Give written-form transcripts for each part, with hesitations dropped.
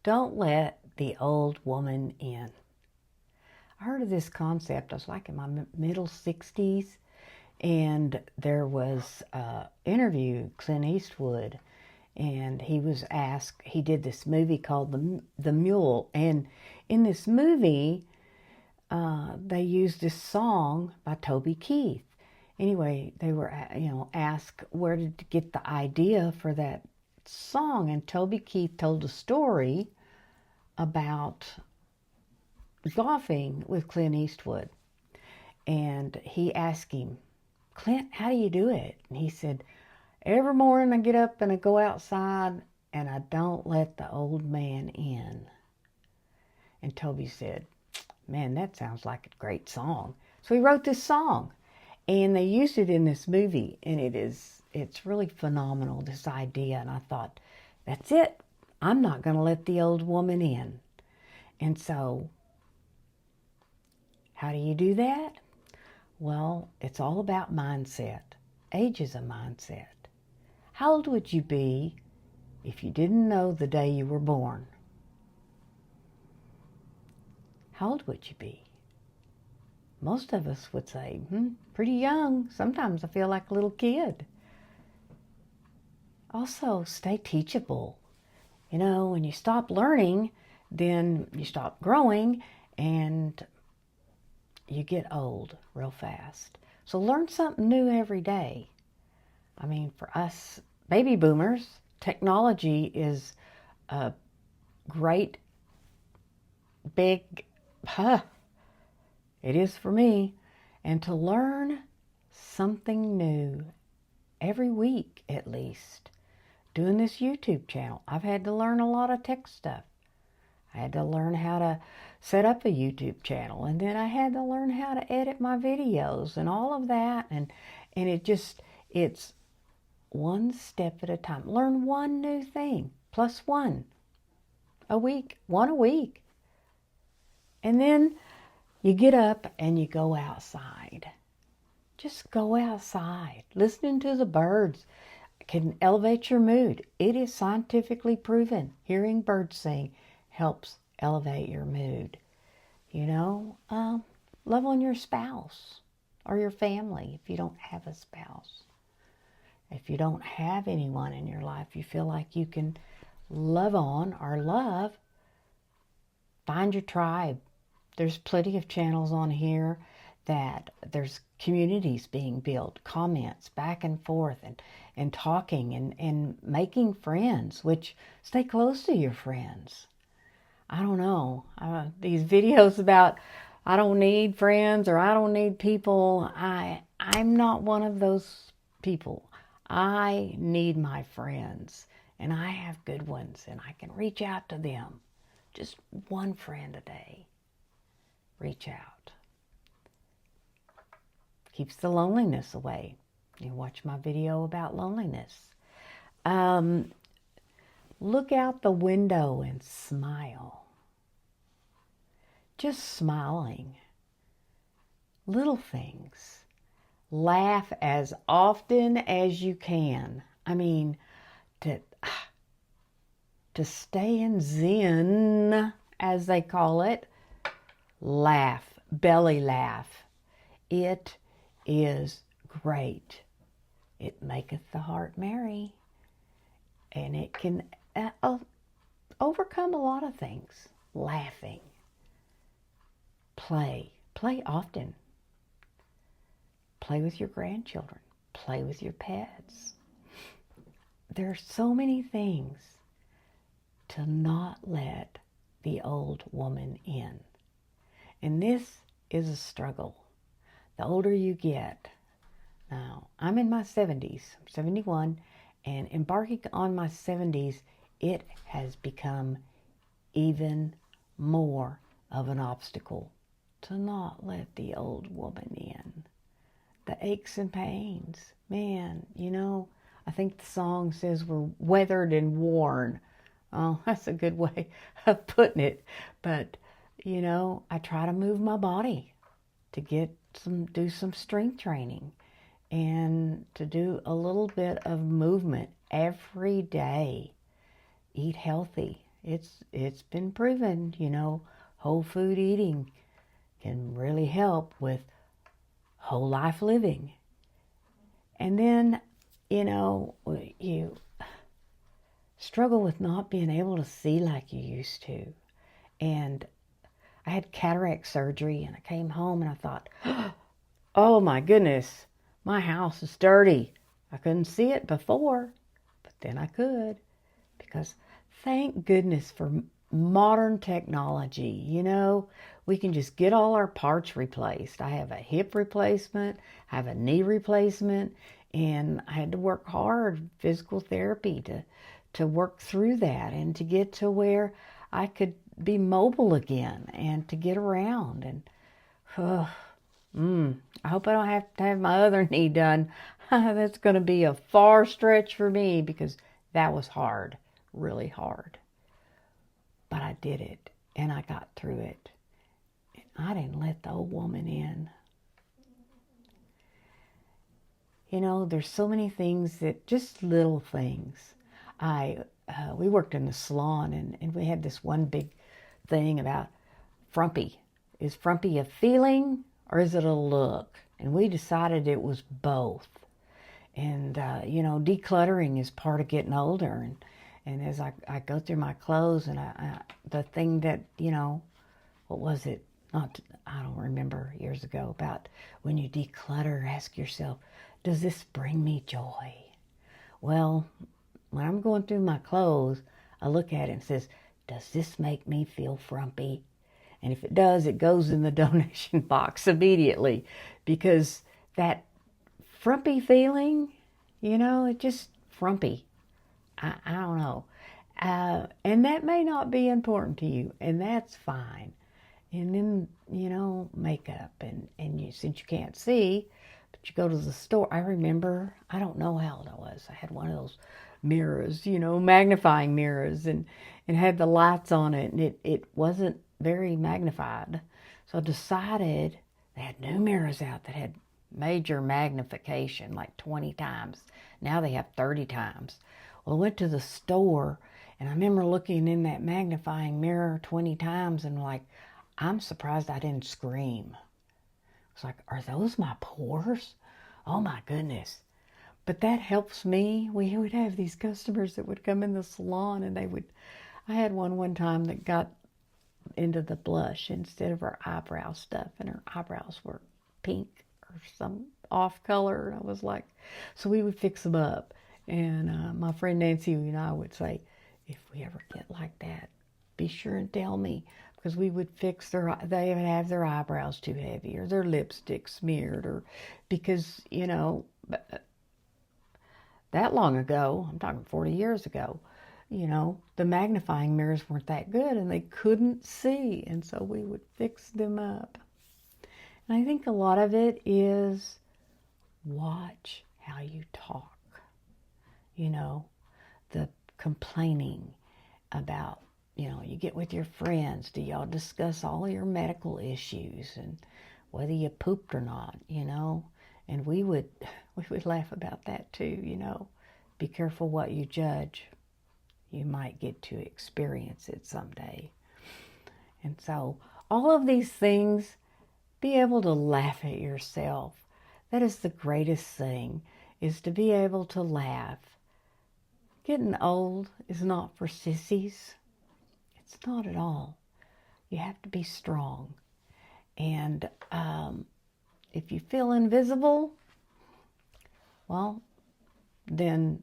Don't let the old woman in. I heard of this concept. I was like in my middle 60s, and there was an interview, Clint Eastwood, and he was asked, he did this movie called The Mule, and in this movie, they used this song by Toby Keith. Anyway, they were, asked where to get the idea for that song, and Toby Keith told a story about golfing with Clint Eastwood. And he asked him, Clint, how do you do it? And he said, every morning I get up and I go outside and I don't let the old man in. And Toby said, man, that sounds like a great song. So he wrote this song, and they used it in this movie, and it's really phenomenal, this idea. And I thought, that's it. I'm not going to let the old woman in. And so, how do you do that? Well, it's all about mindset. Age is a mindset. How old would you be if you didn't know the day you were born? How old would you be? Most of us would say, pretty young. Sometimes I feel like a little kid. Also, stay teachable. When you stop learning, then you stop growing and you get old real fast. So learn something new every day. I mean, for us baby boomers, technology is a great big, it is for me. And to learn something new every week at least. Doing this YouTube channel, I've had to learn a lot of tech stuff. I had to learn how to set up a YouTube channel, and then I had to learn how to edit my videos and all of that. And it's one step at a time. Learn one new thing, plus one a week. And then you get up and you go outside. Just go outside. Listening to the birds can elevate your mood. It is scientifically proven. Hearing birds sing helps elevate your mood. Love on your spouse or your family if you don't have a spouse. If you don't have anyone in your life you feel like you can love on or love, find your tribe. There's plenty of channels on here that there's communities being built, comments back and forth, and talking and making friends, which stay close to your friends. I don't know. These videos about I don't need friends or I don't need people, I'm not one of those people. I need my friends, and I have good ones, and I can reach out to them. Just one friend a day. Reach out. Keeps the loneliness away. You watch my video about loneliness. Look out the window and smile. Just smiling. Little things. Laugh as often as you can. I mean, to stay in Zen, as they call it, laugh, belly laugh. It is great. It maketh the heart merry, and it can overcome a lot of things. Laughing. Play often. Play with your grandchildren. Play with your pets. There are so many things to not let the old woman in. And this is a struggle. The older you get. Now, I'm in my 70s. I'm 71, and embarking on my 70s, it has become even more of an obstacle to not let the old woman in. The aches and pains. Man, I think the song says we're weathered and worn. Oh, that's a good way of putting it. But, I try to move my body to do some strength training and to do a little bit of movement every day. Eat healthy. It's been proven, whole food eating can really help with whole life living. And then, you struggle with not being able to see like you used to. And I had cataract surgery, and I came home and I thought, oh my goodness, my house is dirty. I couldn't see it before, but then I could, because thank goodness for modern technology. We can just get all our parts replaced. I have a hip replacement, I have a knee replacement, and I had to work hard, physical therapy, to work through that and to get to where I could be mobile again and to get around. And I hope I don't have to have my other knee done. That's going to be a far stretch for me, because that was hard, really hard. But I did it, and I got through it. And I didn't let the old woman in. There's so many things that, just little things. We worked in the salon, and we had this one big thing about frumpy. Is frumpy a feeling or is it a look? And we decided it was both. And, decluttering is part of getting older. And as I go through my clothes, and the thing that, what was it? I don't remember, years ago, about when you declutter, ask yourself, does this bring me joy? Well, when I'm going through my clothes, I look at it and says, does this make me feel frumpy? And if it does, it goes in the donation box immediately, because that frumpy feeling, it's just frumpy. I don't know. And that may not be important to you, and that's fine. And then, makeup, and since you can't see, but you go to the store. I remember, I don't know how old I was. I had one of those mirrors, magnifying mirrors, and had the lights on it, and it wasn't very magnified. So I decided, they had new mirrors out that had major magnification, like 20 times. Now they have 30 times. Well, I went to the store, and I remember looking in that magnifying mirror 20 times, and I'm surprised I didn't scream. It's like, are those my pores? Oh my goodness. But that helps me. We would have these customers that would come in the salon, and I had one time that got into the blush instead of her eyebrow stuff, and her eyebrows were pink or some off color. And I was like, so we would fix them up. And my friend Nancy and I would say, if we ever get like that, be sure and tell me, because we would fix they would have their eyebrows too heavy, or their lipstick smeared, or because, that long ago, I'm talking 40 years ago, the magnifying mirrors weren't that good, and they couldn't see, and so we would fix them up. And I think a lot of it is watch how you talk. The complaining about, you get with your friends, do y'all discuss all your medical issues and whether you pooped or not, And we would laugh about that too, Be careful what you judge. You might get to experience it someday. And so all of these things, be able to laugh at yourself. That is the greatest thing, is to be able to laugh. Getting old is not for sissies. It's not at all. You have to be strong. And if you feel invisible, well, then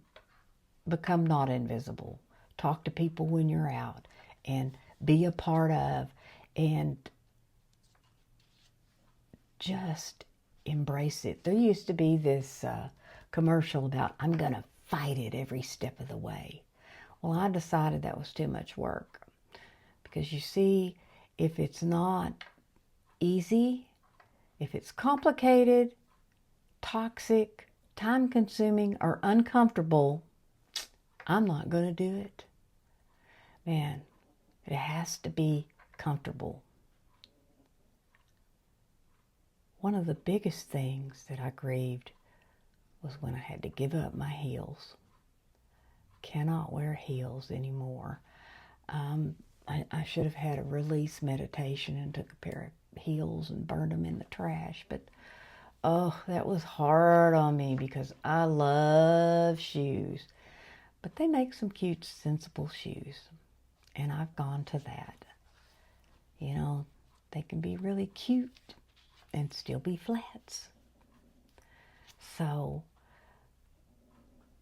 become not invisible. Talk to people when you're out, and be a part of, and just embrace it. There used to be this commercial about, I'm going to fight it every step of the way. Well, I decided that was too much work, because you see, if it's not easy, if it's complicated, toxic, time-consuming, or uncomfortable, I'm not going to do it. Man, it has to be comfortable. One of the biggest things that I grieved was when I had to give up my heels. Cannot wear heels anymore. I should have had a release meditation and took a pair of heels and burned them in the trash. But, oh, that was hard on me because I love shoes. But they make some cute, sensible shoes. And I've gone to that. You know, they can be really cute and still be flats. So,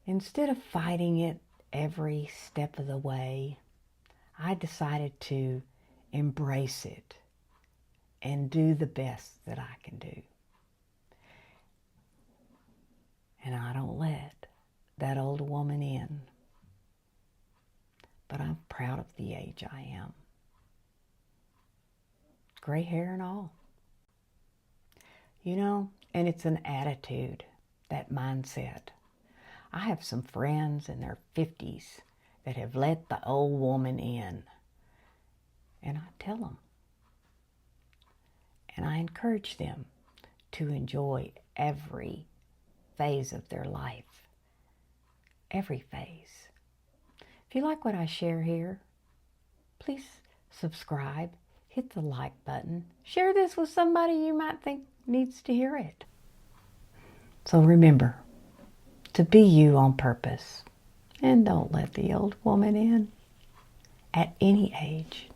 instead of fighting it every step of the way, I decided to embrace it and do the best that I can do. And I don't let that old woman in. But I'm proud of the age I am. Gray hair and all. You know, and it's an attitude, that mindset. I have some friends in their 50s that have let the old woman in. And I tell them. And I encourage them to enjoy every phase of their life. Every phase. If you like what I share here, please subscribe, hit the like button, share this with somebody you might think needs to hear it. So remember to be you on purpose, and don't let the old woman in at any age.